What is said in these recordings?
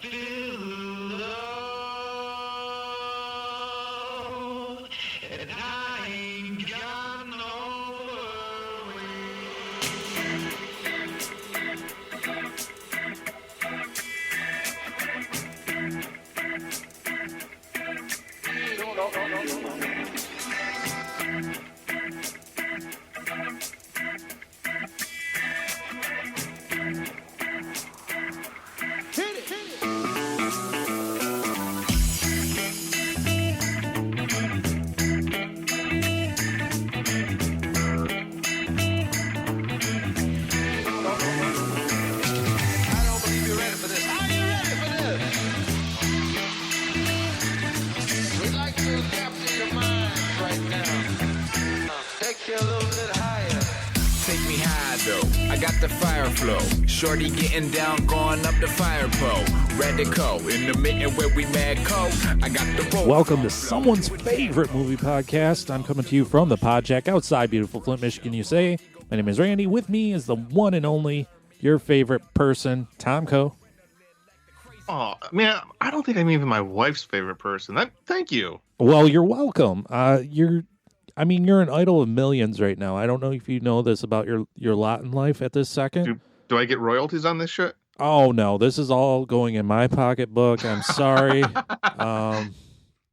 feel love, and I ain't got no I got the fire flow. Shorty getting down, going up the fire pole. Radical in the mitten where we mad cold. I got the roll. Welcome to someone's favorite movie podcast. I'm coming to you from the Podjack outside beautiful Flint, Michigan, USA. My name is Randy. With me is the one and only, your favorite person, Tom Co. Oh, man, I don't think I'm even my wife's favorite person. Thank you. Well, you're welcome. You're an idol of millions right now. I don't know if you know this about your lot in life at this second. Do I get royalties on this shit? Oh, no. This is all going in my pocketbook. I'm sorry.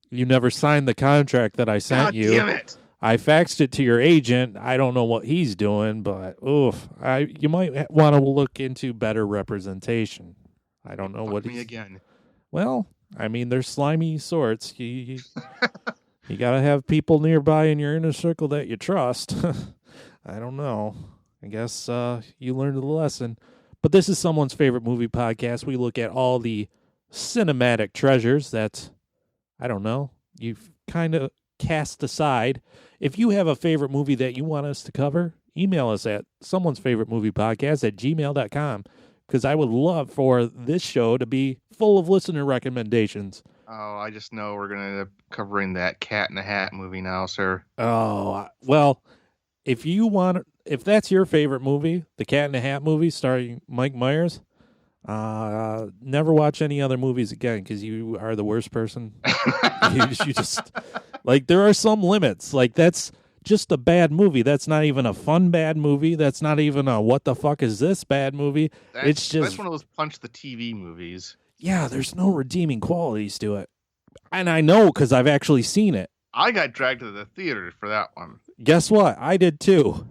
You never signed the contract that I sent God you. Damn it. I faxed it to your agent. I don't know what he's doing, but you might want to look into better representation. I don't know what me again. Well, there's slimy sorts. You got to have people nearby in your inner circle that you trust. I don't know. I guess you learned the lesson. But this is someone's favorite movie podcast. We look at all the cinematic treasures that, I don't know, you've kind of cast aside. If you have a favorite movie that you want us to cover, email us at someone'sfavoritemoviepodcast@gmail.com. Because I would love for this show to be full of listener recommendations. Oh, I just know we're going to end up covering that Cat in the Hat movie now, sir. Oh, well, if that's your favorite movie, the Cat in the Hat movie starring Mike Myers, never watch any other movies again because you are the worst person. you just, there are some limits. That's just a bad movie. That's not even a fun bad movie. That's not even a what the fuck is this bad movie. That's one of those punch the TV movies. Yeah, there's no redeeming qualities to it. And I know because I've actually seen it. I got dragged to the theater for that one. Guess what? I did too.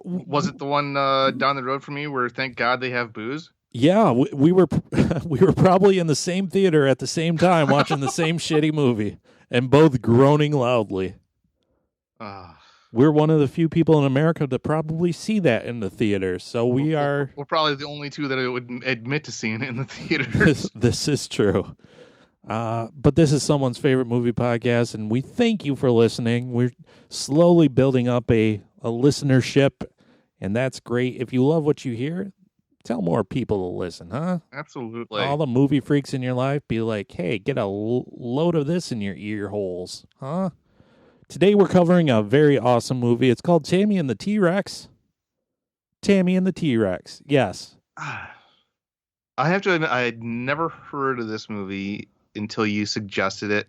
Was it the one down the road from me where thank God they have booze? Yeah, we were we were probably in the same theater at the same time watching the same shitty movie and both groaning loudly. We're one of the few people in America to probably see that in the theater, so we're probably the only two that would admit to seeing it in the theater. This is true. But this is someone's favorite movie podcast, and we thank you for listening. We're slowly building up a listenership, and that's great. If you love what you hear, tell more people to listen, huh? Absolutely. All the movie freaks in your life, be like, hey, get a load of this in your ear holes, huh? Today we're covering a very awesome movie. It's called Tammy and the T-Rex. Tammy and the T-Rex, yes. I have to admit, I had never heard of this movie until you suggested it.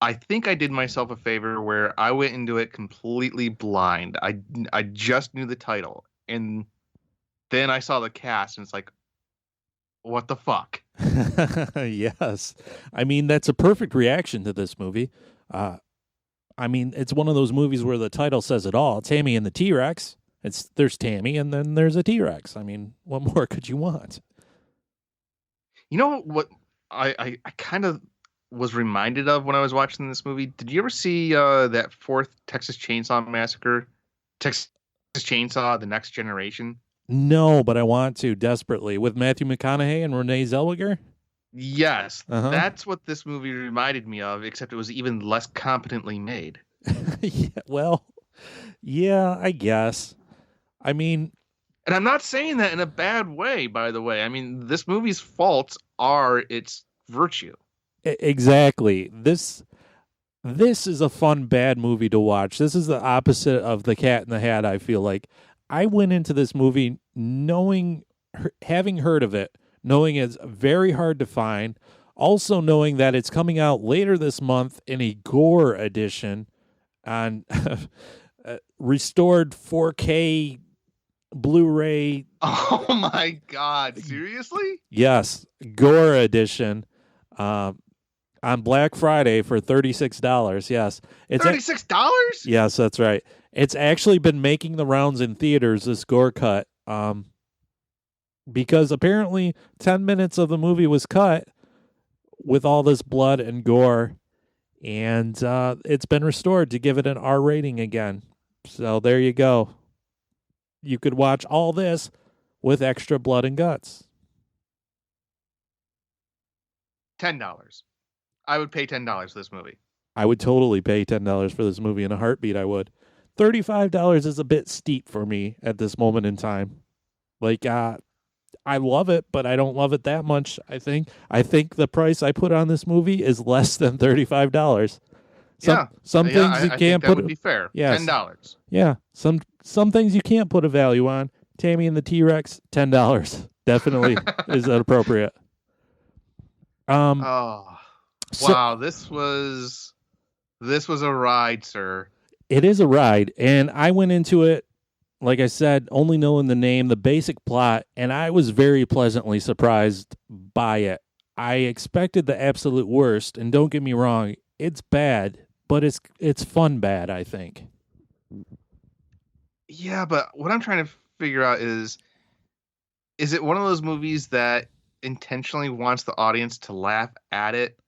I think I did myself a favor where I went into it completely blind. I just knew the title. And then I saw the cast, and it's like, what the fuck? Yes. That's a perfect reaction to this movie. It's one of those movies where the title says it all. Tammy and the T-Rex. There's Tammy, and then there's a T-Rex. What more could you want? You know what I kind of was reminded of when I was watching this movie? Did you ever see that fourth Texas Chainsaw Massacre? Texas Chainsaw, The Next Generation? No, but I want to desperately. With Matthew McConaughey and Renee Zellweger? Yes, That's what this movie reminded me of, except it was even less competently made. Yeah, I guess. And I'm not saying that in a bad way, by the way. This movie's faults are its virtue. Exactly. This is a fun, bad movie to watch. This is the opposite of The Cat in the Hat, I feel like. I went into this movie having heard of it, knowing it's very hard to find, also knowing that it's coming out later this month in a Gore edition on restored 4K Blu-ray. Oh my God! Seriously? Yes, Gore edition on Black Friday for $36. Yes, it's $36. yes, that's right. It's actually been making the rounds in theaters. This Gore cut, because apparently 10 minutes of the movie was cut with all this blood and gore, and it's been restored to give it an R rating again. So there you go. You could watch all this with extra blood and guts. $10. I would pay $10 for this movie. I would totally pay $10 for this movie in a heartbeat. I would. $35 is a bit steep for me at this moment in time. Like, I love it, but I don't love it that much. I think the price I put on this movie is less than $35. Some things you can't put. That would be fair. Yes. $10. Yeah, some things you can't put a value on. Tammy and the T-Rex, $10 definitely is appropriate. Wow, this was a ride, sir. It is a ride, and I went into it, like I said, only knowing the name, the basic plot, and I was very pleasantly surprised by it. I expected the absolute worst, and don't get me wrong, it's bad, but it's fun bad, I think. Yeah, but what I'm trying to figure out is it one of those movies that intentionally wants the audience to laugh at it,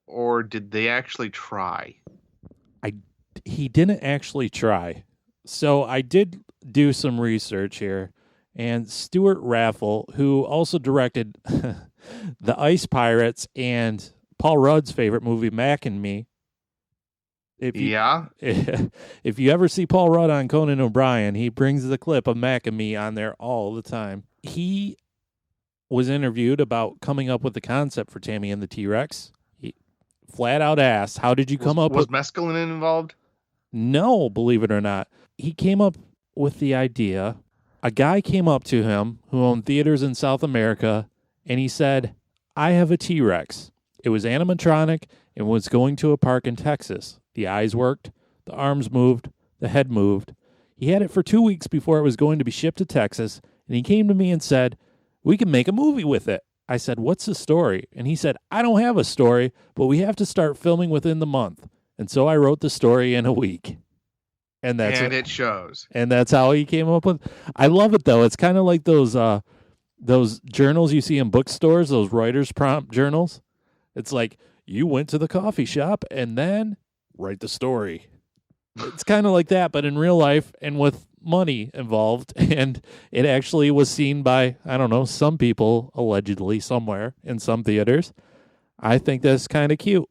or did they actually try? He didn't actually try. So I did do some research here, and Stuart Raffle, who also directed The Ice Pirates and Paul Rudd's favorite movie, Mac and Me. If you ever see Paul Rudd on Conan O'Brien, he brings the clip of Mac and Me on there all the time. He was interviewed about coming up with the concept for Tammy and the T-Rex. He flat out asked, how did you come up with... Was mescaline involved? No, believe it or not. He came up with the idea. A guy came up to him who owned theaters in South America, and he said, I have a T-Rex. It was animatronic and was going to a park in Texas. The eyes worked, the arms moved, the head moved. He had it for 2 weeks before it was going to be shipped to Texas, and he came to me and said, we can make a movie with it. I said, what's the story? And he said, I don't have a story, but we have to start filming within the month. And so I wrote the story in a week. And it shows. And that's how he came up with. I love it though. It's kind of like those journals you see in bookstores, those writer's prompt journals. It's like you went to the coffee shop and then write the story. It's kind of like that, but in real life and with money involved. And it actually was seen by, I don't know, some people allegedly somewhere in some theaters. I think that's kind of cute.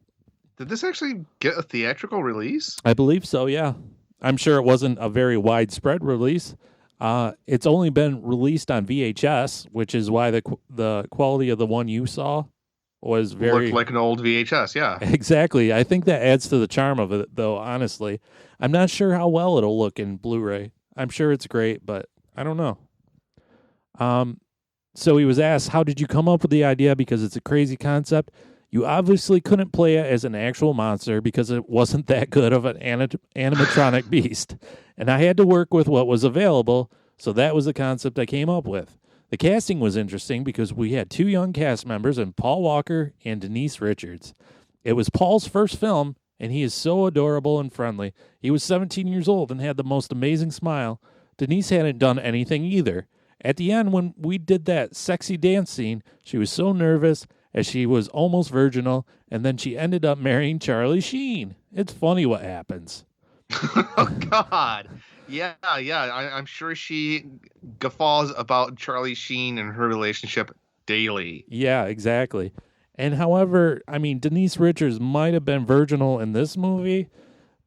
Did this actually get a theatrical release? I believe so, yeah. I'm sure it wasn't a very widespread release. It's only been released on VHS, which is why the quality of the one you saw was very... Looked like an old VHS, yeah. Exactly. I think that adds to the charm of it, though, honestly. I'm not sure how well it'll look in Blu-ray. I'm sure it's great, but I don't know. So he was asked, how did you come up with the idea? Because it's a crazy concept. You obviously couldn't play it as an actual monster because it wasn't that good of an animatronic beast. And I had to work with what was available, so that was the concept I came up with. The casting was interesting because we had two young cast members in Paul Walker and Denise Richards. It was Paul's first film, and he is so adorable and friendly. He was 17 years old and had the most amazing smile. Denise hadn't done anything either. At the end, when we did that sexy dance scene, she was so nervous as she was almost virginal, and then she ended up marrying Charlie Sheen. It's funny what happens. Oh, God. Yeah. I'm sure she guffaws about Charlie Sheen and her relationship daily. Yeah, exactly. And however, I mean, Denise Richards might have been virginal in this movie,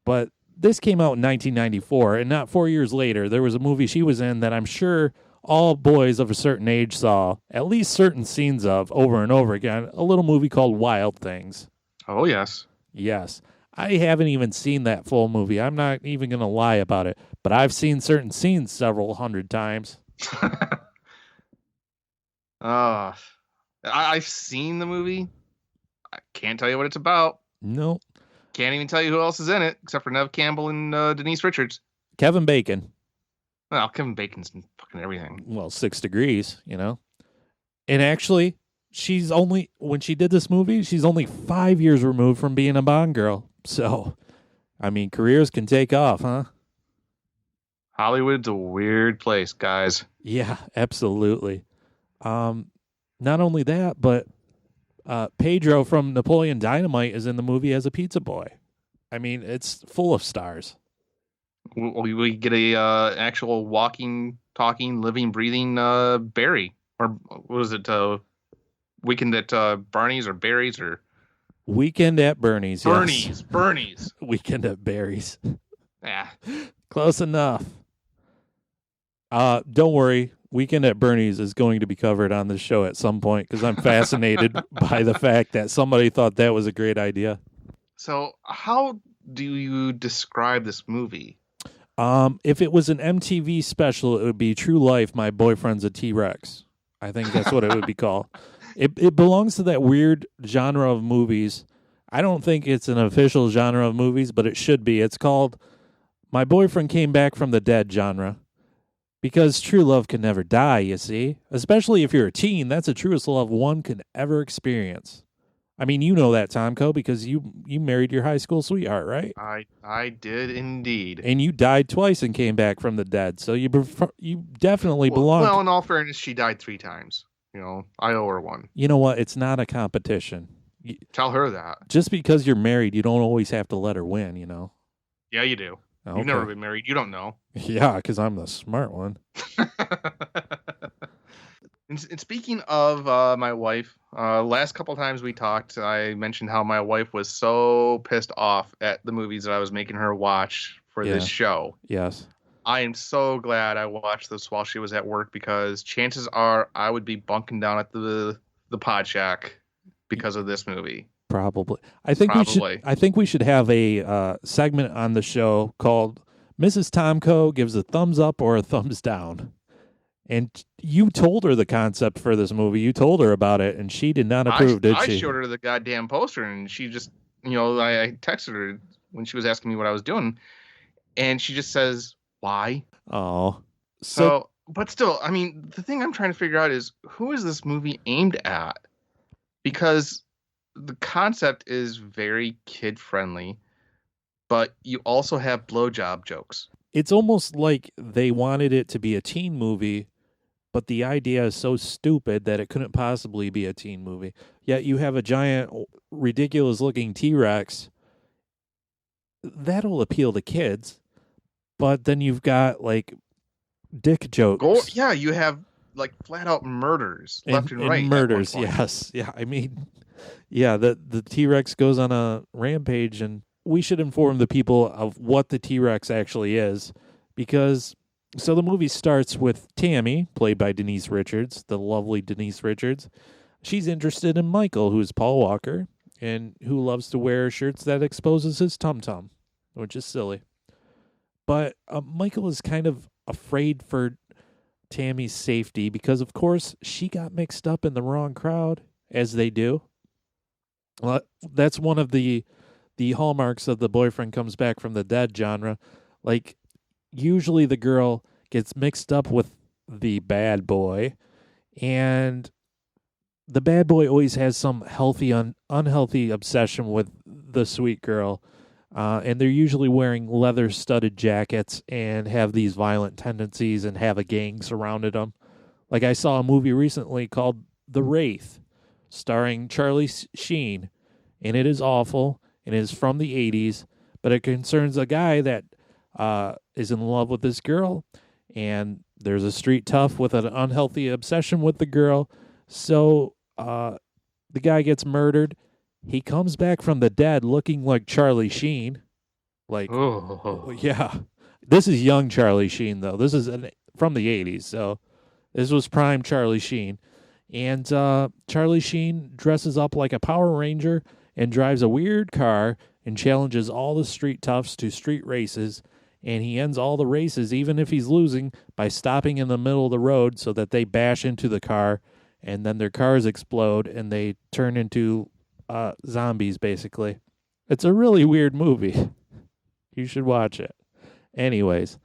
but this came out in 1994, and not 4 years later, there was a movie she was in that I'm sure all boys of a certain age saw at least certain scenes of over and over again, a little movie called Wild Things. Oh, yes. Yes. I haven't even seen that full movie. I'm not even going to lie about it, but I've seen certain scenes several hundred times. I've seen the movie. I can't tell you what it's about. No. Can't even tell you who else is in it, except for Nev Campbell and Denise Richards. Kevin Bacon. Well, Kevin Bacon's in fucking everything. Well, 6 Degrees, you know. And actually, when she did this movie, she's only 5 years removed from being a Bond girl. So, I mean, careers can take off, huh? Hollywood's a weird place, guys. Yeah, absolutely. Not only that, but Pedro from Napoleon Dynamite is in the movie as a pizza boy. I mean, it's full of stars. We get a actual walking, talking, living, breathing Barry. Or what was it? Weekend at Barney's or Barry's or Weekend at Bernie's. Yes. Bernie's. Weekend at Barry's. Yeah. Close enough. Don't worry. Weekend at Bernie's is going to be covered on this show at some point because I'm fascinated by the fact that somebody thought that was a great idea. So how do you describe this movie? If it was an MTV special, it would be True Life, My Boyfriend's a T-Rex. I think that's what it would be called. It belongs to that weird genre of movies. I don't think it's an official genre of movies, but it should be. It's called My Boyfriend Came Back from the Dead genre. Because true love can never die, you see. Especially if you're a teen, that's the truest love one can ever experience. I mean, you know that, Tomko, because you married your high school sweetheart, right? I did indeed. And you died twice and came back from the dead, so you definitely belong. Well, in all fairness, she died 3 times. You know, I owe her one. You know what? It's not a competition. Tell her that. Just because you're married, you don't always have to let her win, you know? Yeah, you do. Okay. You've never been married. You don't know. Yeah, because I'm the smart one. And speaking of my wife, last couple times we talked, I mentioned how my wife was so pissed off at the movies that I was making her watch for this show. Yes. I am so glad I watched this while she was at work because chances are I would be bunking down at the pod shack because of this movie. Probably. I think we should have a segment on the show called Mrs. Tomko gives a thumbs up or a thumbs down. And you told her the concept for this movie. You told her about it, and she did not approve, did she? I showed her the goddamn poster, and she just, I texted her when she was asking me what I was doing, and she just says, why? Oh. So, but still, I mean, the thing I'm trying to figure out is who is this movie aimed at? Because the concept is very kid-friendly, but you also have blowjob jokes. It's almost like they wanted it to be a teen movie, but the idea is so stupid that it couldn't possibly be a teen movie. Yet you have a giant, ridiculous-looking T-Rex. That'll appeal to kids, but then you've got, like, dick jokes. Yeah, you have, like, flat-out murders left and right. Murders, yes. Yeah, I mean, yeah, the T-Rex goes on a rampage, and we should inform the people of what the T-Rex actually is, because... So the movie starts with Tammy, played by Denise Richards, the lovely Denise Richards. She's interested in Michael, who's Paul Walker, and who loves to wear shirts that exposes his tum-tum, which is silly. But Michael is kind of afraid for Tammy's safety because, of course, she got mixed up in the wrong crowd, as they do. That's one of the hallmarks of the boyfriend comes back from the dead genre. Like, usually the girl gets mixed up with the bad boy, and the bad boy always has some healthy, unhealthy obsession with the sweet girl, and they're usually wearing leather-studded jackets and have these violent tendencies and have a gang surrounded them. Like I saw a movie recently called The Wraith, starring Charlie Sheen, and it is awful, and it is from the 80s, but it concerns a guy that is in love with this girl, and there's a street tough with an unhealthy obsession with the girl. So the guy gets murdered. He comes back from the dead looking like Charlie Sheen. Like, yeah. This is young Charlie Sheen, though. This is from the 80s, so this was prime Charlie Sheen. And Charlie Sheen dresses up like a Power Ranger and drives a weird car and challenges all the street toughs to street races. And he ends all the races, even if he's losing, by stopping in the middle of the road so that they bash into the car and then their cars explode and they turn into zombies, basically. It's a really weird movie. You should watch it. Anyways,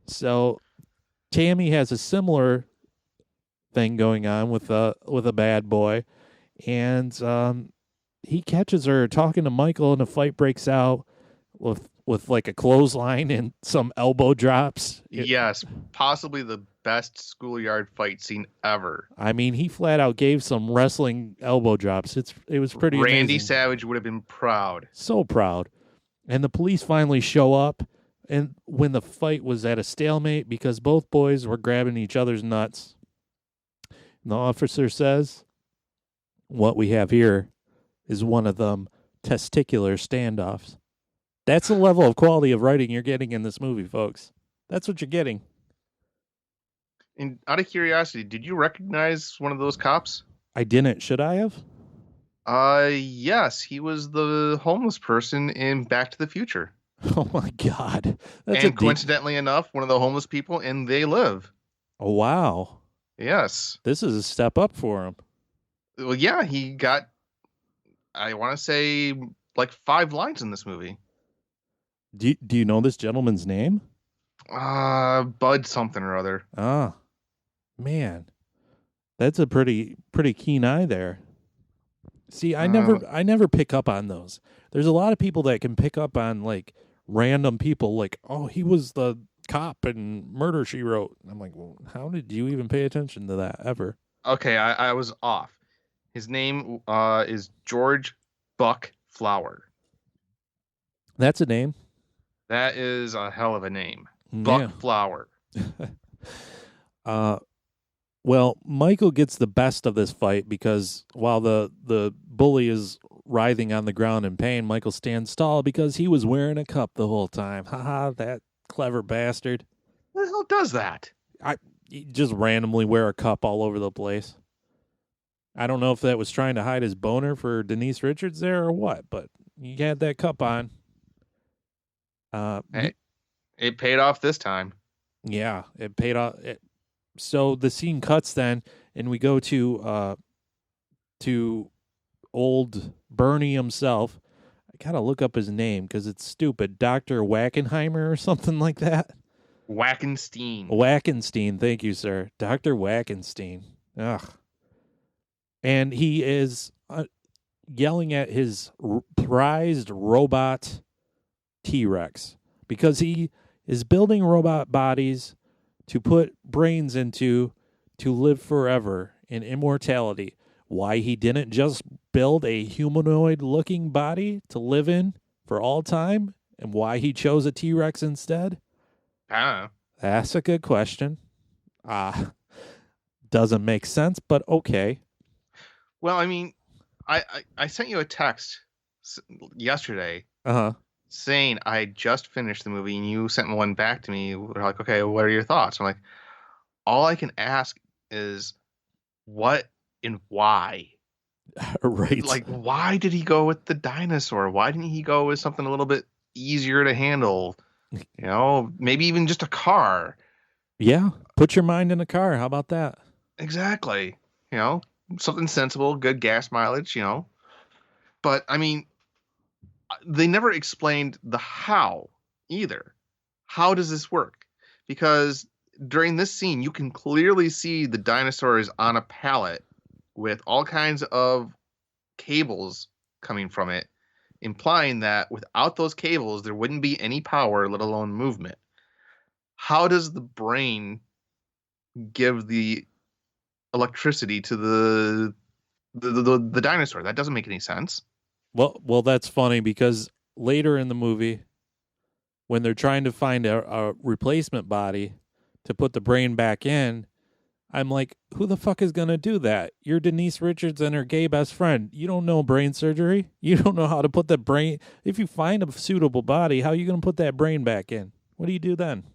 so Tammy has a similar thing going on with a bad boy, and he catches her talking to Michael, and a fight breaks out with like a clothesline and some elbow drops. Yes, possibly the best schoolyard fight scene ever. I mean, he flat out gave some wrestling elbow drops. It was pretty Randy amazing. Savage would have been proud. So proud. And the police finally show up, and when the fight was at a stalemate because both boys were grabbing each other's nuts, the officer says, "What we have here is one of them testicular standoffs." That's the level of quality of writing you're getting in this movie, folks. That's what you're getting. And out of curiosity, did you recognize one of those cops? I didn't. Should I have? Yes, he was the homeless person in Back to the Future. Oh my God. And coincidentally enough, one of the homeless people in They Live. Oh, wow. Yes. This is a step up for him. Well, yeah, he got, I want to say, like 5 lines in this movie. Do you know this gentleman's name? Bud something or other. Ah, man. That's a pretty keen eye there. See, I never pick up on those. There's a lot of people that can pick up on like random people, like, oh, he was the cop in Murder, She Wrote. I'm like, well, how did you even pay attention to that ever? Okay, I was off. His name is George Buck Flower. That's a name. That is a hell of a name. Buck Flower. Well, Michael gets the best of this fight because while the bully is writhing on the ground in pain, Michael stands tall because he was wearing a cup the whole time. Haha, that clever bastard. Who the hell does that? He just randomly wear a cup all over the place. I don't know if that was trying to hide his boner for Denise Richards there or what, but he had that cup on. It paid off this time. Yeah, it paid off. So the scene cuts then, and we go to old Bernie himself. I gotta look up his name because it's stupid. Dr. Wackenheimer or something like that. Wackenstein. Thank you, sir. Dr. Wackenstein. Ugh. And he is yelling at his prized robot T-Rex because he is building robot bodies to put brains into to live forever in immortality. Why he didn't just build a humanoid-looking body to live in for all time, and why he chose a T-Rex instead? I don't know. That's a good question. Doesn't make sense, but okay. Well, I mean, I sent you a text yesterday saying I had just finished the movie, and you sent one back to me. You're like, okay, what are your thoughts? I'm like, all I can ask is what and why. Right. Like, why did he go with the dinosaur? Why didn't he go with something a little bit easier to handle? You know, maybe even just a car. Yeah. Put your mind in a car. How about that? Exactly. You know, something sensible, good gas mileage, you know. But, I mean, they never explained the how either. How does this work? Because during this scene, you can clearly see the dinosaur is on a pallet with all kinds of cables coming from it, implying that without those cables, there wouldn't be any power, let alone movement. How does the brain give the electricity to the dinosaur? That doesn't make any sense. Well, that's funny because later in the movie, when they're trying to find a replacement body to put the brain back in, I'm like, who the fuck is going to do that? You're Denise Richards and her gay best friend. You don't know brain surgery. You don't know how to put the brain. If you find a suitable body, how are you going to put that brain back in? What do you do then?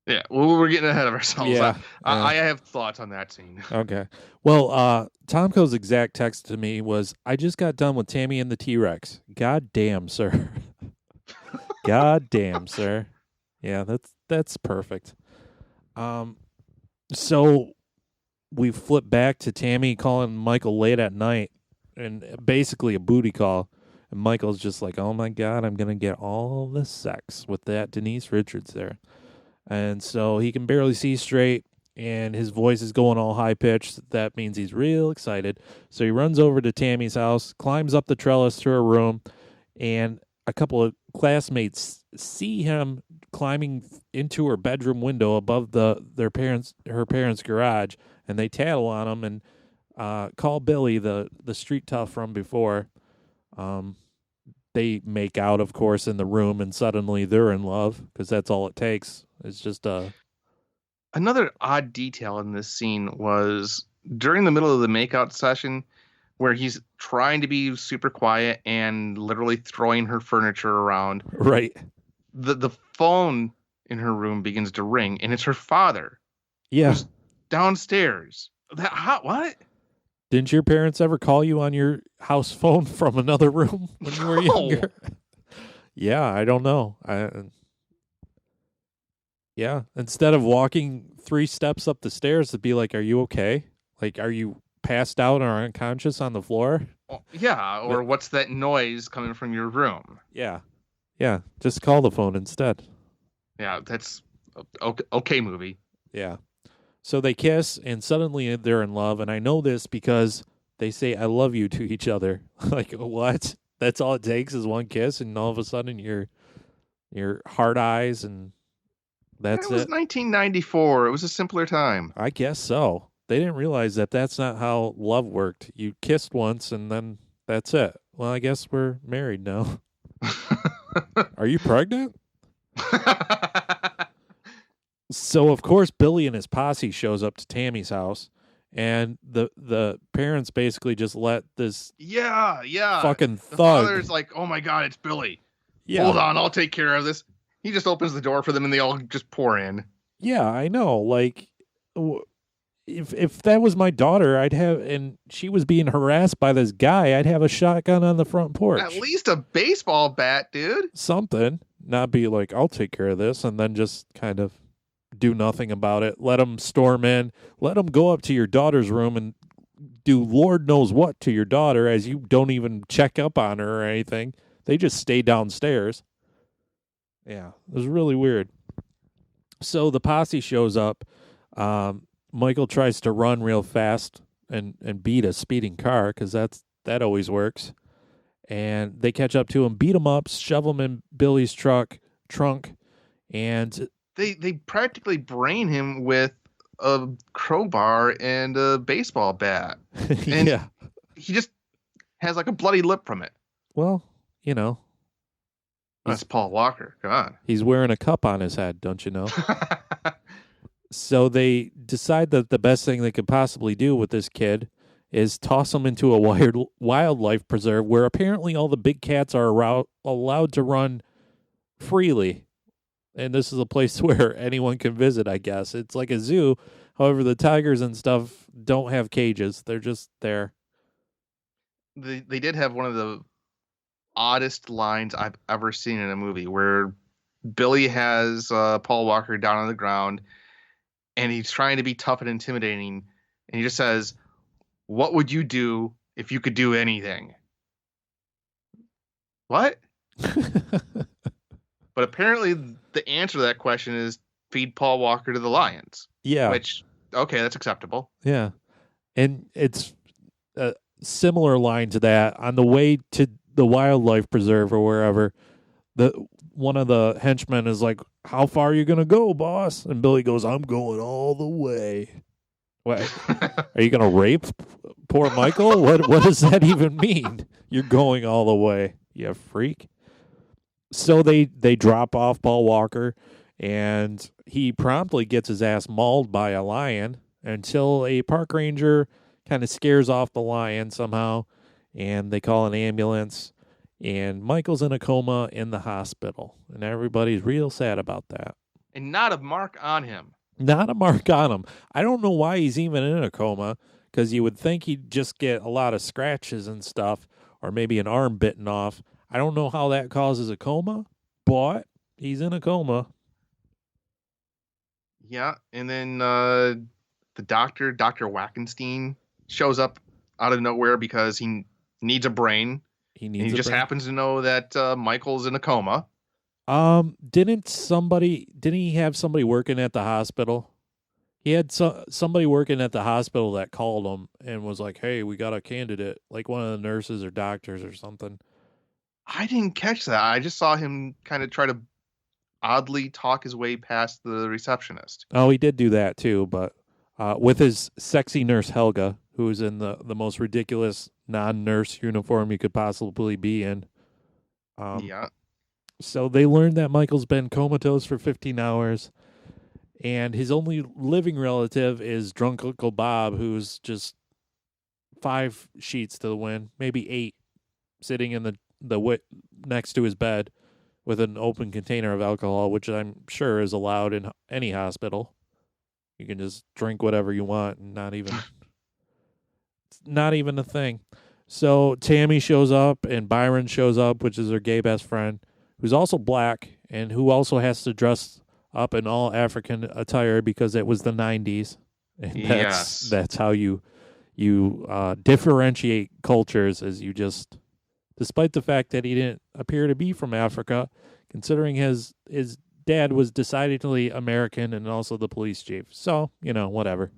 Yeah, well, we're getting ahead of ourselves. Yeah, I have thoughts on that scene. Okay. Well, Tomko's exact text to me was, I just got done with Tammy and the T-Rex. God damn, sir. God damn, sir. Yeah, that's perfect. So we flip back to Tammy calling Michael late at night, and basically a booty call. And Michael's just like, oh my God, I'm going to get all the sex with that Denise Richards there. And so he can barely see straight, and his voice is going all high-pitched. That means he's real excited. So he runs over to Tammy's house, climbs up the trellis to her room, and a couple of classmates see him climbing into her bedroom window above her parents' garage, and they tattle on him and call Billy the street tough from before. They make out, of course, in the room, and suddenly they're in love because that's all it takes. It's just Another odd detail in this scene was during the middle of the makeout session where he's trying to be super quiet and literally throwing her furniture around. right. The phone in her room begins to ring, and it's her father. Yeah. Who's downstairs. What? Didn't your parents ever call you on your house phone from another room when you were younger? Yeah, I don't know. Yeah, instead of walking 3 steps up the stairs to be like, are you okay? Like, are you passed out or unconscious on the floor? Yeah, or what's that noise coming from your room? Yeah, just call the phone instead. Yeah, that's okay movie. Yeah. So they kiss, and suddenly they're in love, and I know this because they say I love you to each other. Like, what? That's all it takes is one kiss, and all of a sudden you're hard eyes, and that's it. It was 1994. It was a simpler time. I guess so. They didn't realize that that's not how love worked. You kissed once, and then that's it. Well, I guess we're married now. Are you pregnant? So, of course, Billy and his posse shows up to Tammy's house, and the parents basically just let this fucking thug. The father's like, oh my God, it's Billy. Yeah. Hold on, I'll take care of this. He just opens the door for them, and they all just pour in. Yeah, I know. Like, if that was my daughter, and she was being harassed by this guy, I'd have a shotgun on the front porch. At least a baseball bat, dude. Something. Not be like, I'll take care of this, and then just kind of do nothing about it. Let them storm in. Let them go up to your daughter's room and do Lord knows what to your daughter as you don't even check up on her or anything. They just stay downstairs. Yeah, it was really weird. So the posse shows up. Michael tries to run real fast and beat a speeding car because that always works. And they catch up to him, beat him up, shove him in Billy's trunk, and They practically brain him with a crowbar and a baseball bat. And yeah. He just has like a bloody lip from it. Well, you know. That's Paul Walker. Come on. He's wearing a cup on his head, don't you know? So they decide that the best thing they could possibly do with this kid is toss him into a wildlife preserve where apparently all the big cats are allowed to run freely. And this is a place where anyone can visit, I guess. It's like a zoo. However, the tigers and stuff don't have cages. They're just there. They did have one of the oddest lines I've ever seen in a movie where Billy has Paul Walker down on the ground and he's trying to be tough and intimidating. And he just says, "What would you do if you could do anything?" What? But apparently the answer to that question is feed Paul Walker to the lions. Yeah. Which, okay, that's acceptable. Yeah. And it's a similar line to that. On the way to the wildlife preserve or wherever, one of the henchmen is like, "How far are you going to go, boss?" And Billy goes, "I'm going all the way." What? Are you going to rape poor Michael? What does that even mean? You're going all the way, you freak. So they drop off Paul Walker, and he promptly gets his ass mauled by a lion until a park ranger kind of scares off the lion somehow, and they call an ambulance, and Michael's in a coma in the hospital, and everybody's real sad about that. And not a mark on him. Not a mark on him. I don't know why he's even in a coma, because you would think he'd just get a lot of scratches and stuff, or maybe an arm bitten off. I don't know how that causes a coma, but he's in a coma. Yeah, and then the doctor, Dr. Wackenstein, shows up out of nowhere because he needs a brain. He And needs he a just brain. happens to know that Michael's in a coma. Didn't he have somebody working at the hospital? He had somebody working at the hospital that called him and was like, "Hey, we got a candidate," like one of the nurses or doctors or something. I didn't catch that. I just saw him kind of try to oddly talk his way past the receptionist. Oh, he did do that too, but with his sexy nurse Helga, who is in the most ridiculous non-nurse uniform you could possibly be in. Yeah. So they learned that Michael's been comatose for 15 hours, and his only living relative is drunk Uncle Bob, who's just 5 sheets to the wind, maybe 8, sitting in the next to his bed with an open container of alcohol, which I'm sure is allowed in any hospital. You can just drink whatever you want and not even a thing. So Tammy shows up and Byron shows up, which is her gay best friend, who's also black and who also has to dress up in all African attire because it was the 90s. And that's how you differentiate cultures, as you just, despite the fact that he didn't appear to be from Africa, considering his dad was decidedly American and also the police chief. So, whatever.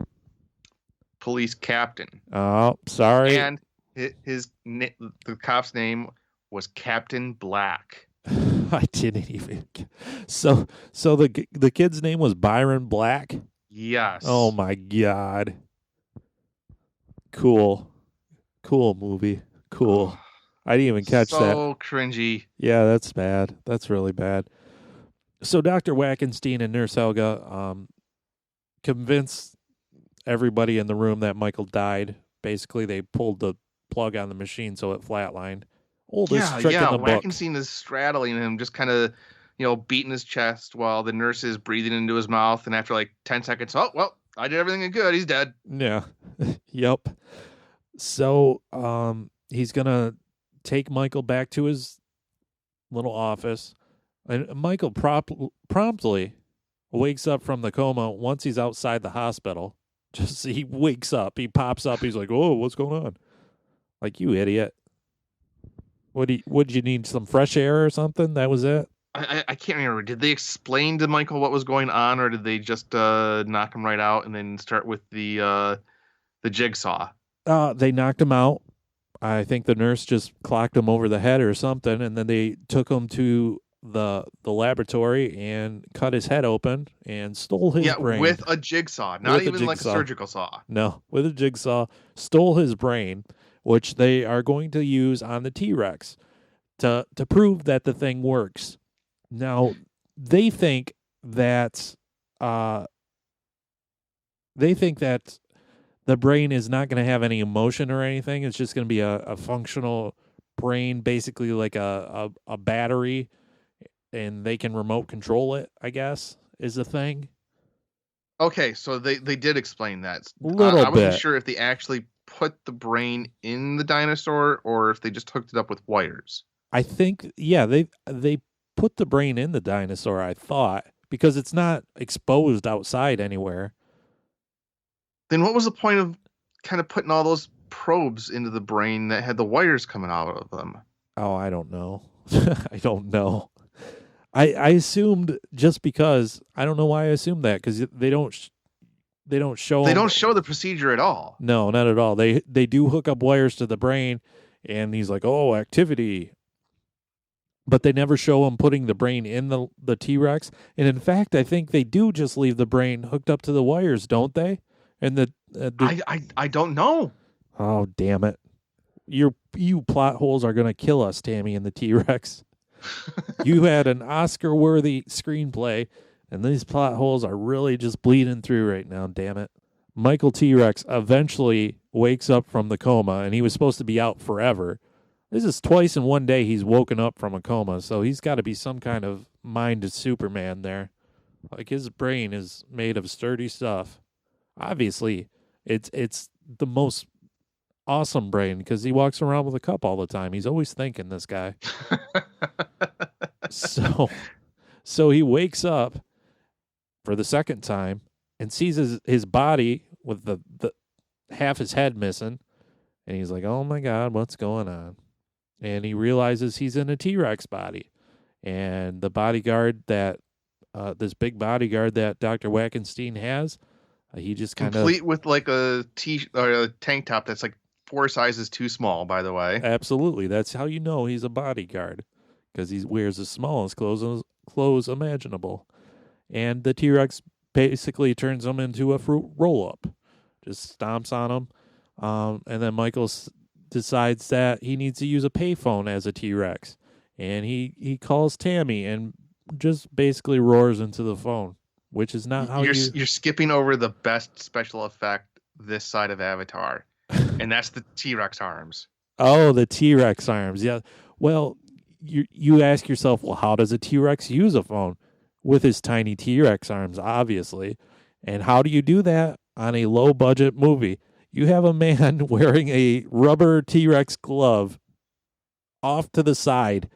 Police captain. Oh, sorry. And the cop's name was Captain Black. I didn't even. So the kid's name was Byron Black? Yes. Oh my God. Cool movie. Cool. I didn't even catch that. So cringy. Yeah, that's bad. That's really bad. So Dr. Wackenstein and Nurse Helga convinced everybody in the room that Michael died. Basically, they pulled the plug on the machine so it flatlined. Oldest trick in the book. Wackenstein is straddling him, just kind of, beating his chest while the nurse is breathing into his mouth. And after like 10 seconds, oh, well, I did everything good. He's dead. Yeah. Yep. So he's going to take Michael back to his little office. And Michael promptly wakes up from the coma once he's outside the hospital. Just he wakes up. He pops up. He's like, "Oh, what's going on?" Like, you idiot. Would you need some fresh air or something? That was it? I can't remember. Did they explain to Michael what was going on, or did they just knock him right out and then start with the jigsaw? They knocked him out. I think the nurse just clocked him over the head or something, and then they took him to the laboratory and cut his head open and stole his brain. With a jigsaw, not even like a surgical saw. No, with a jigsaw, stole his brain, which they are going to use on the T-Rex to prove that the thing works. Now, they think that the brain is not going to have any emotion or anything. It's just going to be a functional brain, basically like a battery, and they can remote control it, I guess, is the thing. Okay, so they did explain that. I wasn't sure if they actually put the brain in the dinosaur or if they just hooked it up with wires. I think, yeah, they put the brain in the dinosaur, I thought, because it's not exposed outside anywhere. Then what was the point of kind of putting all those probes into the brain that had the wires coming out of them? Oh, I don't know. I don't know. I assumed just because, I don't know why I assumed that, because they don't show They don't show the procedure at all. No, not at all. They do hook up wires to the brain, and he's like, "Oh, activity." But they never show him putting the brain in the T-Rex. And in fact, I think they do just leave the brain hooked up to the wires, don't they? And I don't know. Oh, damn it. You plot holes are going to kill us, Tammy, and the T-Rex. You had an Oscar-worthy screenplay, and these plot holes are really just bleeding through right now, damn it. Michael T-Rex eventually wakes up from the coma, and he was supposed to be out forever. This is twice in one day he's woken up from a coma, so he's got to be some kind of minded Superman there. Like, his brain is made of sturdy stuff. Obviously, it's the most awesome brain because he walks around with a cup all the time. He's always thinking, this guy. So he wakes up for the second time and sees his body with the half his head missing. And he's like, oh my God, what's going on? And he realizes he's in a T-Rex body. And the bodyguard that, this big bodyguard that Dr. Wackenstein has, he just kind of... Complete with like a tank top that's like 4 sizes too small, by the way. Absolutely. That's how you know he's a bodyguard. Because he wears the smallest clothes imaginable. And the T-Rex basically turns him into a fruit roll-up. Just stomps on him. And then Michael decides that he needs to use a payphone as a T-Rex. And he calls Tammy and just basically roars into the phone, which is not how you're skipping over the best special effect this side of Avatar. And that's the T-Rex arms. Oh, the T-Rex arms. Yeah. Well, you ask yourself, well, how does a T-Rex use a phone? With his tiny T-Rex arms, obviously. And how do you do that on a low-budget movie? You have a man wearing a rubber T-Rex glove off to the side,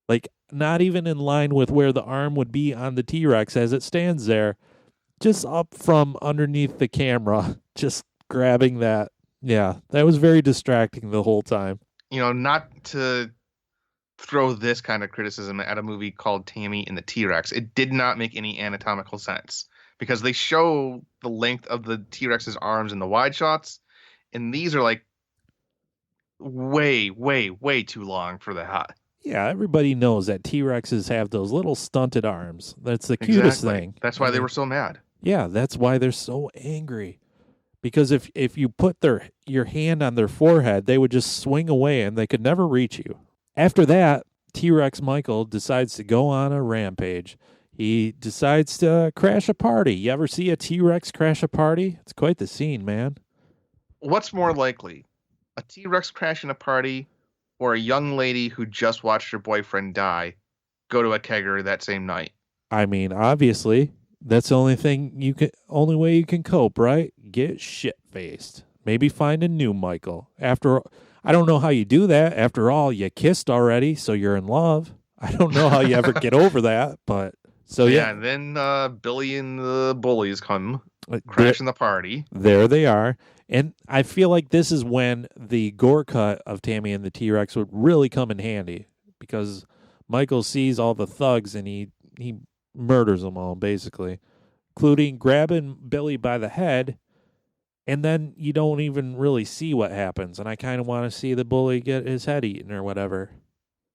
like not even in line with where the arm would be on the T-Rex as it stands there, just up from underneath the camera, just grabbing that. Yeah, that was very distracting the whole time. You know, not to throw this kind of criticism at a movie called Tammy and the T-Rex, it did not make any anatomical sense because they show the length of the T-Rex's arms in the wide shots, and these are like way, way, way too long for that. Yeah, everybody knows that T-Rexes have those little stunted arms. That's the cutest thing. That's why they were so mad. Yeah, that's why they're so angry. Because if you put your hand on their forehead, they would just swing away and they could never reach you. After that, T-Rex Michael decides to go on a rampage. He decides to crash a party. You ever see a T-Rex crash a party? It's quite the scene, man. What's more likely? A T-Rex crashing a party or a young lady who just watched her boyfriend die go to a kegger that same night? I mean, obviously, that's the only way you can cope, right? Get shit-faced. Maybe find a new Michael. I don't know how you do that. After all, you kissed already, so you're in love. I don't know how you ever get over that, but so yeah. And then Billy and the bullies come crashing the party. There they are. And I feel like this is when the gore cut of Tammy and the T-Rex would really come in handy because Michael sees all the thugs and he murders them all, basically, including grabbing Billy by the head. And then you don't even really see what happens. And I kind of want to see the bully get his head eaten or whatever.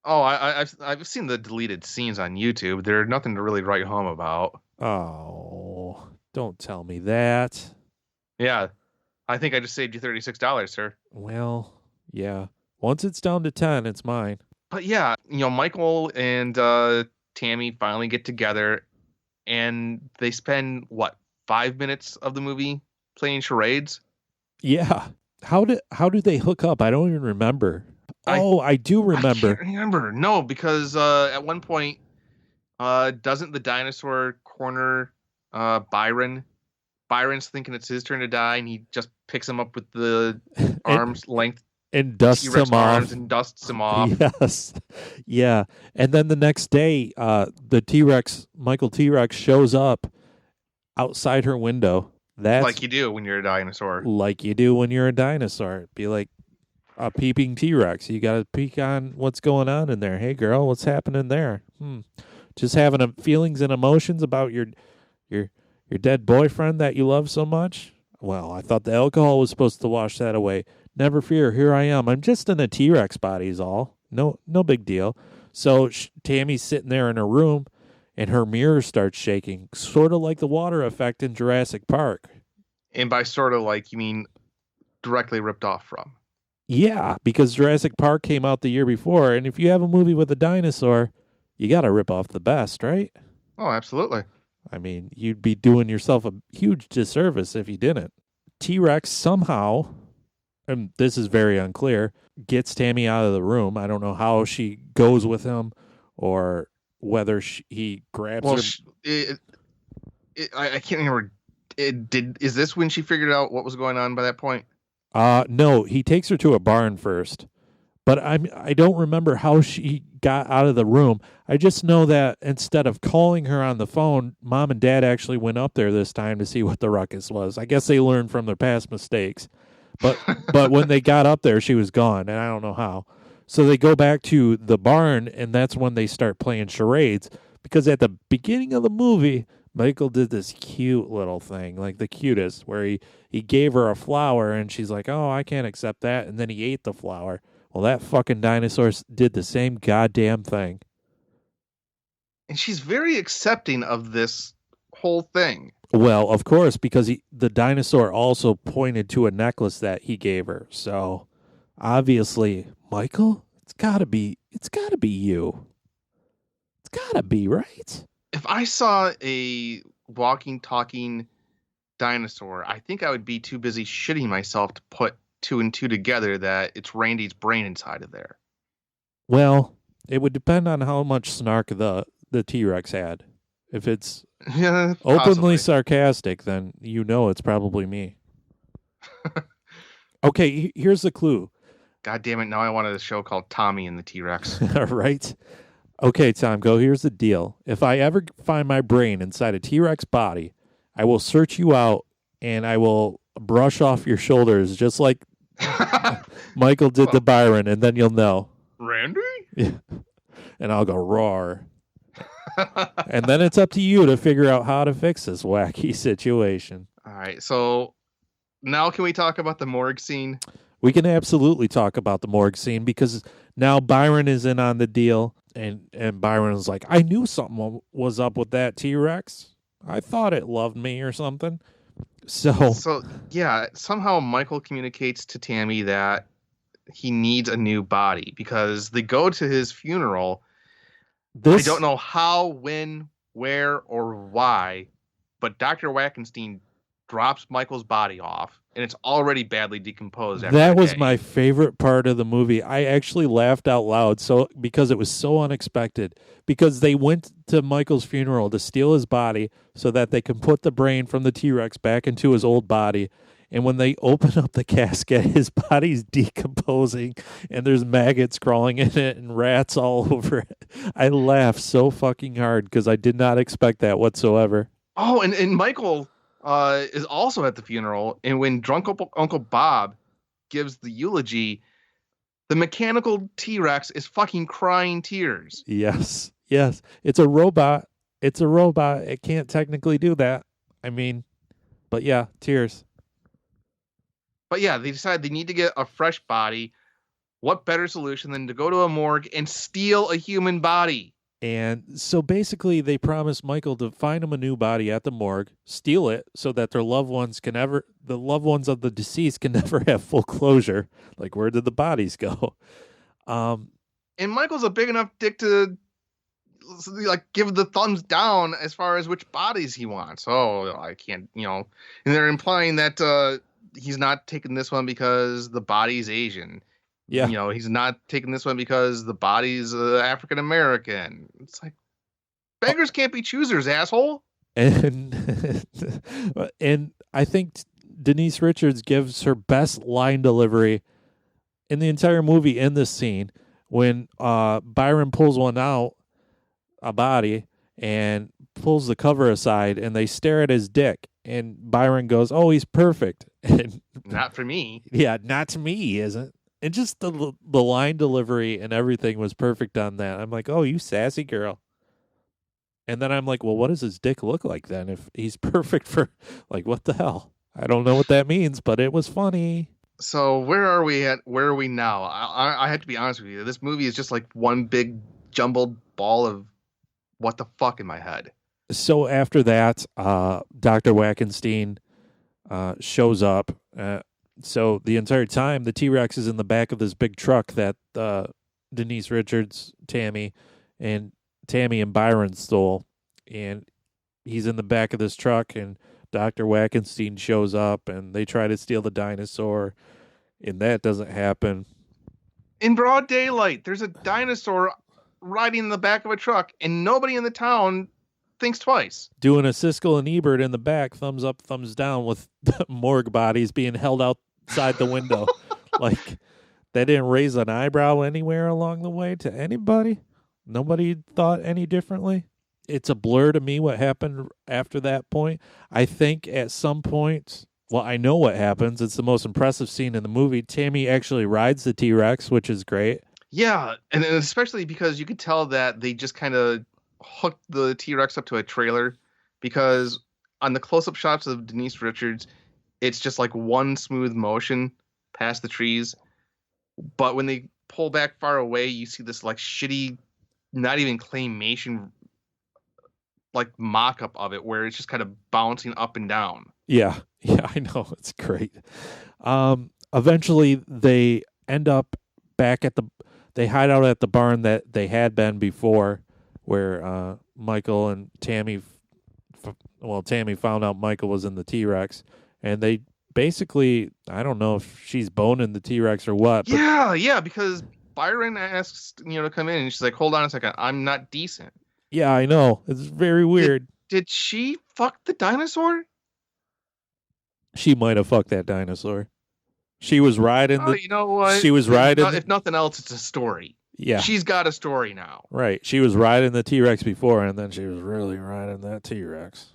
Oh, I've seen the deleted scenes on YouTube. There's nothing to really write home about. Oh, don't tell me that. Yeah, I think I just saved you $36, sir. Well, yeah. Once it's down to 10, it's mine. But yeah, Michael and Tammy finally get together, and they spend, 5 minutes of the movie playing charades? Yeah. How do they hook up? I don't even remember. I do remember. I can't remember. No, because at one point, doesn't the dinosaur corner Byron? Byron's thinking it's his turn to die, and he just picks him up with the arm's length and dusts him off. And dusts him off. Yes. Yeah. And then the next day, the T-Rex, Michael T-Rex, shows up outside her window. That's like you do when you're a dinosaur. Like you do when you're a dinosaur. Be like a peeping T-Rex. You got to peek on what's going on in there. Hey, girl, what's happening there? Just having feelings and emotions about your dead boyfriend that you love so much? Well, I thought the alcohol was supposed to wash that away. Never fear, here I am. I'm just in a T-Rex body is all. No big deal. So Tammy's sitting there in her room, and her mirror starts shaking, sort of like the water effect in Jurassic Park. And by sort of like, you mean directly ripped off from? Yeah, because Jurassic Park came out the year before, and if you have a movie with a dinosaur, you got to rip off the best, right? Oh, absolutely. I mean, you'd be doing yourself a huge disservice if you didn't. T-Rex somehow, and this is very unclear, gets Tammy out of the room. I don't know how she goes with him or whether he grabs her. I can't remember. Is this when she figured out what was going on by that point? No, he takes her to a barn first, But I don't remember how she got out of the room. I just know that instead of calling her on the phone, Mom and Dad actually went up there this time to see what the ruckus was. I guess they learned from their past mistakes. But when they got up there, she was gone, and I don't know how. So they go back to the barn, and that's when they start playing charades. Because at the beginning of the movie, Michael did this cute little thing, like the cutest, where he gave her a flower, and she's like, oh, I can't accept that, and then he ate the flower. Well, that fucking dinosaur did the same goddamn thing. And she's very accepting of this whole thing. Well, of course, because the dinosaur also pointed to a necklace that he gave her. So, obviously, Michael, it's gotta be you. It's gotta be, right? If I saw a walking, talking dinosaur, I think I would be too busy shitting myself to put 2 and 2 together that it's Randy's brain inside of there. Well, it would depend on how much snark the T-Rex had. If it's openly sarcastic, then you know it's probably me. Okay, here's the clue. God damn it, now I wanted a show called Tommy and the T-Rex. Right? Okay, Tom, go. Here's the deal. If I ever find my brain inside a T-Rex body, I will search you out and I will brush off your shoulders just like Michael did to Byron, and then you'll know. Randy? Yeah. And I'll go roar. And then it's up to you to figure out how to fix this wacky situation. All right, so now can we talk about the morgue scene? We can absolutely talk about the morgue scene because now Byron is in on the deal, and Byron is like, I knew something was up with that T-Rex. I thought it loved me or something. So yeah, somehow Michael communicates to Tammy that he needs a new body because they go to his funeral. I don't know how, when, where, or why, but Dr. Wackenstein drops Michael's body off, and it's already badly decomposed. That was my favorite part of the movie. I actually laughed out loud because it was so unexpected. Because they went to Michael's funeral to steal his body so that they can put the brain from the T-Rex back into his old body. And when they open up the casket, his body's decomposing, and there's maggots crawling in it and rats all over it. I laughed so fucking hard because I did not expect that whatsoever. Oh, and Michael is also at the funeral, and when drunk Uncle Bob gives the eulogy, the mechanical T-Rex is fucking crying tears. Yes. It's a robot. It can't technically do that. I mean, but yeah, tears. But yeah, they decide they need to get a fresh body. What better solution than to go to a morgue and steal a human body? And so basically they promise Michael to find him a new body at the morgue, steal it so that the loved ones of the deceased can never have full closure. Like, where did the bodies go? And Michael's a big enough dick to like give the thumbs down as far as which bodies he wants. Oh, I can't, and they're implying that he's not taking this one because the body's Asian. Yeah. He's not taking this one because the body's African American. It's like, beggars can't be choosers, asshole. And I think Denise Richards gives her best line delivery in the entire movie in this scene when Byron pulls one out, a body, and pulls the cover aside, and they stare at his dick. And Byron goes, "Oh, he's perfect." And not for me. Yeah, not to me, he isn't. And just the line delivery and everything was perfect on that. I'm like, oh, you sassy girl. And then I'm like, well, what does his dick look like then if he's perfect for, like, what the hell? I don't know what that means, but it was funny. So where are we at? Where are we now? I have to be honest with you. This movie is just like one big jumbled ball of what the fuck in my head. So after that, Dr. Wackenstein shows up. So the entire time, the T-Rex is in the back of this big truck that Denise Richards, Tammy, and Byron stole. And he's in the back of this truck, and Dr. Wackenstein shows up, and they try to steal the dinosaur, and that doesn't happen. In broad daylight, there's a dinosaur riding in the back of a truck, and nobody in the town thinks twice. Doing a Siskel and Ebert in the back, thumbs up, thumbs down, with morgue bodies being held outside the window. Like, They didn't raise an eyebrow anywhere along the way to anybody? Nobody thought any differently? It's a blur to me what happened after that point. I think at some point, well, I know what happens. It's the most impressive scene in the movie. Tammy actually rides the T-Rex, which is great. Yeah, and especially because you could tell that they just kind of hooked the T-Rex up to a trailer, because on the close-up shots of Denise Richards, it's just like one smooth motion past the trees. But when they pull back far away, you see this like shitty, not even claymation, like mock-up of it, where it's just kind of bouncing up and down. Yeah, I know. It's great. Eventually, they end up back at they hide out at the barn that they had been before, where Michael and Tammy, Tammy found out Michael was in the T-Rex, and they basically, I don't know if she's boning the T-Rex or what. But Yeah, because Byron asks, to come in, and she's like, hold on a second, I'm not decent. Yeah, I know. It's very weird. Did she fuck the dinosaur? She might have fucked that dinosaur. She was riding you know what? She was riding. If nothing else, it's a story. Yeah. She's got a story now. Right. She was riding the T-Rex before, and then she was really riding that T-Rex.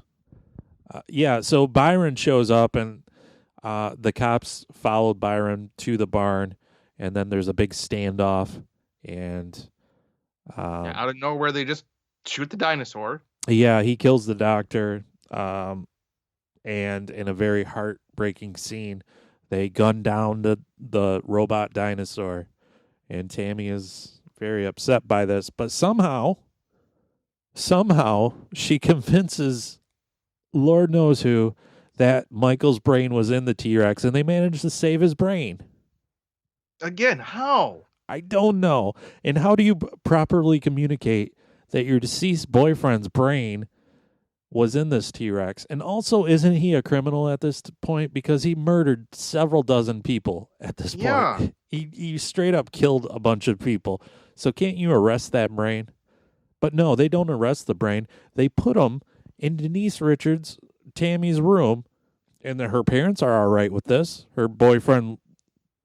So Byron shows up, and the cops followed Byron to the barn, and then there's a big standoff, and out of nowhere, they just shoot the dinosaur. Yeah, he kills the doctor, and in a very heartbreaking scene, they gun down the robot dinosaur, and Tammy is very upset by this. But somehow she convinces Lord knows who that Michael's brain was in the T-Rex, and they managed to save his brain. Again, how? I don't know. And how do you properly communicate that your deceased boyfriend's brain was in this T-Rex? And also, isn't he a criminal at this point? Because he murdered several dozen people at this point. Yeah. He straight up killed a bunch of people. So can't you arrest that brain? But no, they don't arrest the brain. They put him in Denise Richards, Tammy's room, and her parents are all right with this. Her boyfriend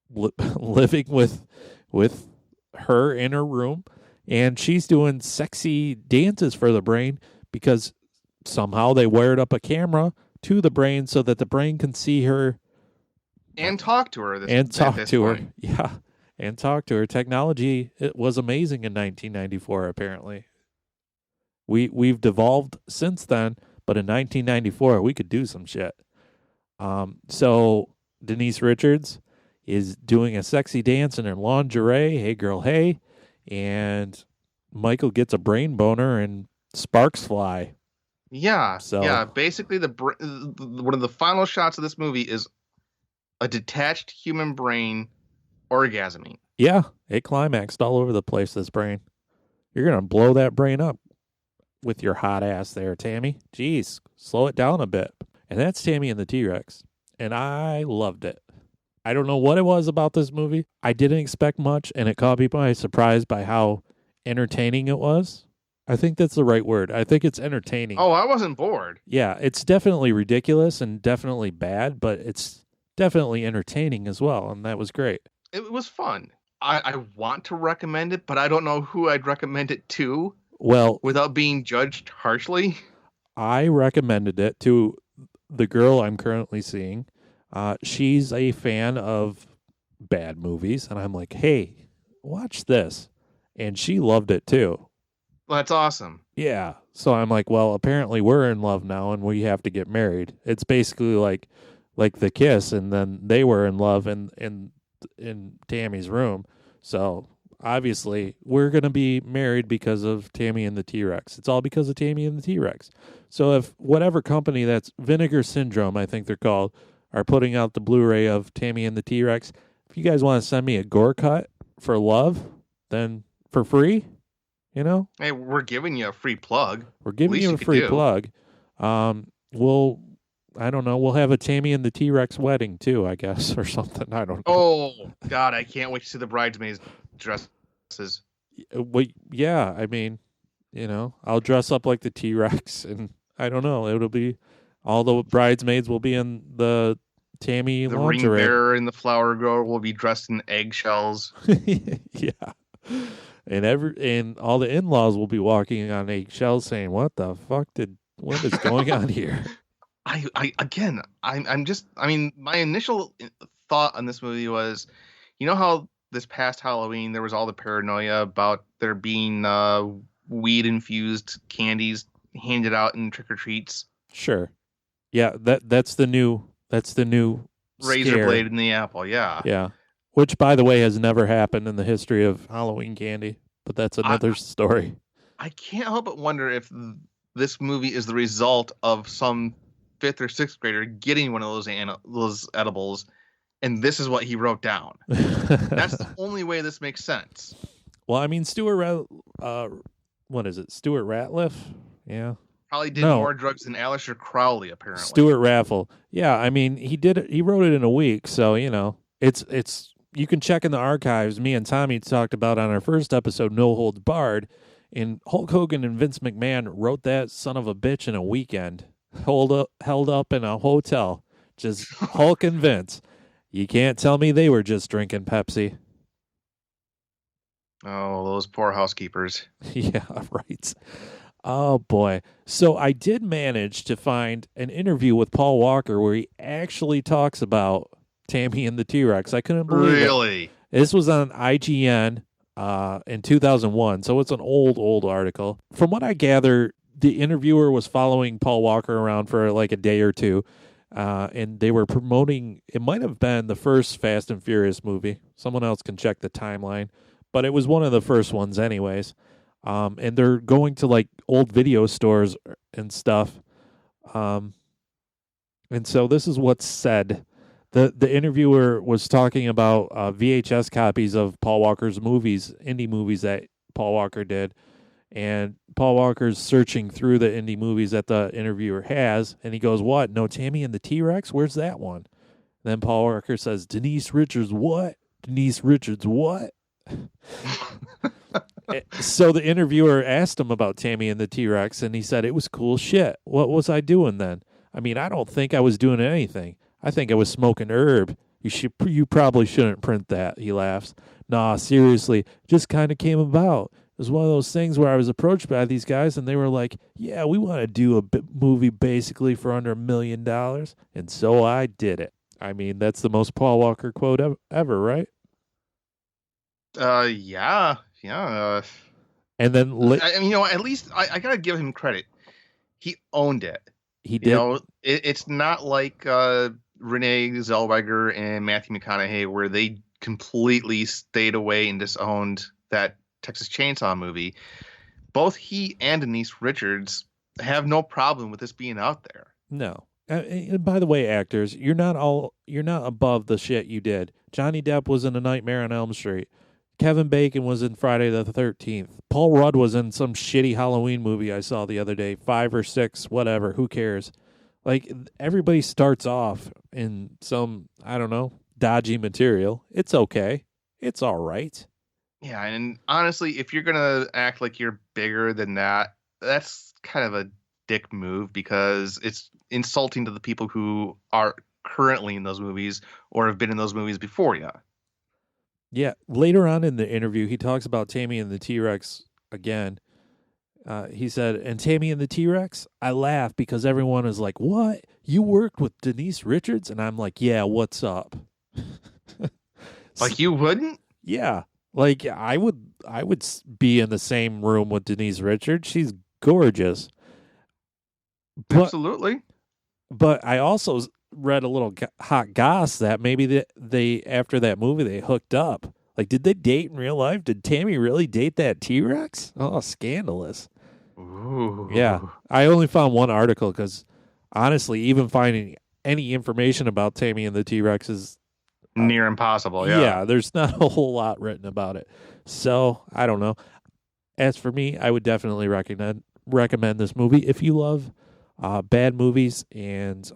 living with her in her room, and she's doing sexy dances for the brain because somehow they wired up a camera to the brain so that the brain can see her and talk to her. And talk to her. Technology, it was amazing in 1994. Apparently, we've devolved since then, but in 1994 we could do some shit. So Denise Richards is doing a sexy dance in her lingerie. Hey girl, hey. And Michael gets a brain boner and sparks fly. Yeah. So, yeah. Basically, one of the final shots of this movie is a detached human brain orgasming. Yeah. It climaxed all over the place, this brain. You're going to blow that brain up with your hot ass there, Tammy. Jeez, slow it down a bit. And that's Tammy and the T-Rex. And I loved it. I don't know what it was about this movie. I didn't expect much, and it caught me by surprise by how entertaining it was. I think that's the right word. I think it's entertaining. Oh, I wasn't bored. Yeah, it's definitely ridiculous and definitely bad, but it's definitely entertaining as well, and that was great. It was fun. I want to recommend it, but I don't know who I'd recommend it to. Well, without being judged harshly. I recommended it to the girl I'm currently seeing. She's a fan of bad movies, and I'm like, hey, watch this. And she loved it too. Well, that's awesome. Yeah. So I'm like, well, apparently we're in love now and we have to get married. It's basically like the kiss, and then they were in love in Tammy's room. So obviously we're going to be married because of Tammy and the T-Rex. It's all because of Tammy and the T-Rex. So if whatever company, that's Vinegar Syndrome, I think they're called, are putting out the Blu-ray of Tammy and the T-Rex, if you guys want to send me a Gore cut for love, then for free, Hey, we're giving you a free plug. We're giving you a free plug. I don't know, we'll have a Tammy and the T-Rex wedding too, I guess, or something. I don't know. Oh, God, I can't wait to see the bridesmaids dresses. Yeah, I mean, I'll dress up like the T-Rex, and I don't know, it'll be, all the bridesmaids will be in the Tammy The ring lingerie. bearer and the flower girl will be dressed in eggshells. Yeah. And all the in-laws will be walking on eggshells saying, what is going on here? My initial thought on this movie was, you know how this past Halloween there was all the paranoia about there being weed infused candies handed out in trick or treats. Sure. Yeah, that's the new Razor scare. blade in the apple, yeah. Yeah. Which, by the way, has never happened in the history of Halloween candy, but that's another story. I can't help but wonder if this movie is the result of some 5th or 6th grader getting one of those edibles, and this is what he wrote down. That's the only way this makes sense. Well, I mean, Stuart Ratliff? Yeah. Probably did more drugs than Aleister Crowley, apparently. Stuart Raffle. Yeah, I mean, he wrote it in a week, so, it's you can check in the archives. Me and Tommy talked about on our first episode, No Holds Barred, and Hulk Hogan and Vince McMahon wrote that son of a bitch in a weekend, held up in a hotel, just Hulk and Vince. You can't tell me they were just drinking Pepsi. Oh, those poor housekeepers. Yeah, right. Oh, boy. So I did manage to find an interview with Paul Walker where he actually talks about Tammy and the T-Rex. I couldn't believe it. Really? This was on IGN in 2001, so it's an old article. From what I gather, the interviewer was following Paul Walker around for like a day or two, and they were promoting, it might have been the first Fast and Furious movie. Someone else can check the timeline, but it was one of the first ones anyways. And they're going to like old video stores and stuff. And so this is what's said. The interviewer was talking about VHS copies of Paul Walker's movies, indie movies that Paul Walker did. And Paul Walker's searching through the indie movies that the interviewer has. And he goes, what? No Tammy and the T-Rex? Where's that one? And then Paul Walker says, Denise Richards, what? Denise Richards, what? So the interviewer asked him about Tammy and the T-Rex, and he said, it was cool shit. What was I doing then? I mean, I don't think I was doing anything. I think I was smoking herb. You probably shouldn't print that, he laughs. Nah, seriously, just kind of came about. It was one of those things where I was approached by these guys, and they were like, yeah, we want to do a movie basically for under $1 million. And so I did it. I mean, that's the most Paul Walker quote ever, right? Yeah. And then, at least I gotta give him credit. He owned it. He did. It's not like Renee Zellweger and Matthew McConaughey, where they completely stayed away and disowned that Texas Chainsaw movie. Both he and Denise Richards have no problem with this being out there. No. And by the way, actors, you're not above the shit you did. Johnny Depp was in A Nightmare on Elm Street. Kevin Bacon was in Friday the 13th. Paul Rudd was in some shitty Halloween movie I saw the other day, 5 or 6, whatever, who cares? Like, everybody starts off in some, I don't know, dodgy material. It's okay. It's all right. Yeah, and honestly, if you're going to act like you're bigger than that, that's kind of a dick move, because it's insulting to the people who are currently in those movies or have been in those movies before you. Yeah, later on in the interview, he talks about Tammy and the T-Rex again. He said, and Tammy and the T-Rex, I laugh because everyone is like, what? You worked with Denise Richards? And I'm like, yeah, what's up? Like, you wouldn't? Yeah. Like, I would be in the same room with Denise Richards. She's gorgeous. Absolutely. But I also read a little hot goss that maybe they after that movie they hooked up. Like, did they date in real life? Did Tammy really date that T-Rex? Oh, scandalous. Ooh. Yeah, I only found one article because honestly, even finding any information about Tammy and the T-Rex is near impossible. Yeah, there's not a whole lot written about it. So I don't know. As for me, I would definitely recommend this movie if you love bad movies and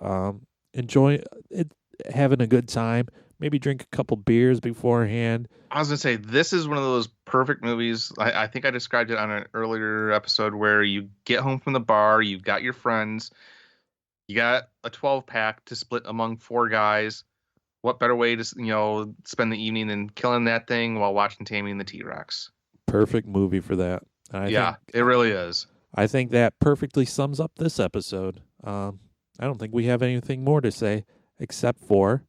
enjoy it, having a good time. Maybe drink a couple beers beforehand. I was going to say, this is one of those perfect movies. I think I described it on an earlier episode where you get home from the bar, you've got your friends, You got a 12-pack to split among 4 guys. What better way to, spend the evening than killing that thing while watching Tammy and the T-Rex? Perfect movie for that. It really is. I think that perfectly sums up this episode. I don't think we have anything more to say except for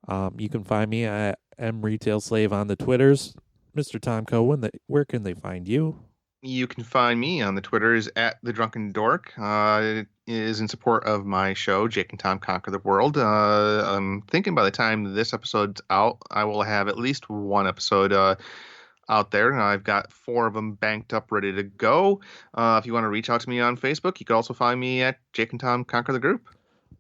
you can find me at mretailslave on the Twitters. Mr. Tom Cohen, where can they find you? You can find me on the Twitters at The Drunken Dork. It is in support of my show, Jake and Tom Conquer the World. I'm thinking by the time this episode's out, I will have at least one episode out there. I've got 4 of them banked up, ready to go. If you want to reach out to me on Facebook, you can also find me at Jake and Tom Conquer the Group.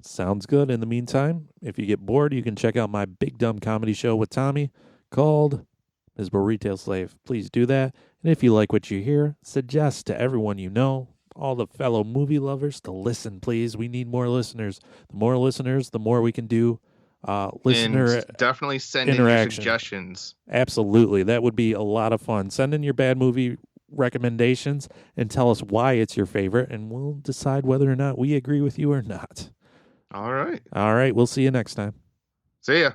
Sounds good. In the meantime, if you get bored, you can check out my big dumb comedy show with Tommy called Miserable Retail Slave. Please do that. And if you like what you hear, suggest to everyone you know, all the fellow movie lovers, to listen, please. We need more listeners. The more listeners, the more we can do listener and definitely send in your suggestions. Absolutely. That would be a lot of fun. Send in your bad movie recommendations and tell us why it's your favorite, and we'll decide whether or not we agree with you or not. All right. All right. We'll see you next time. See ya.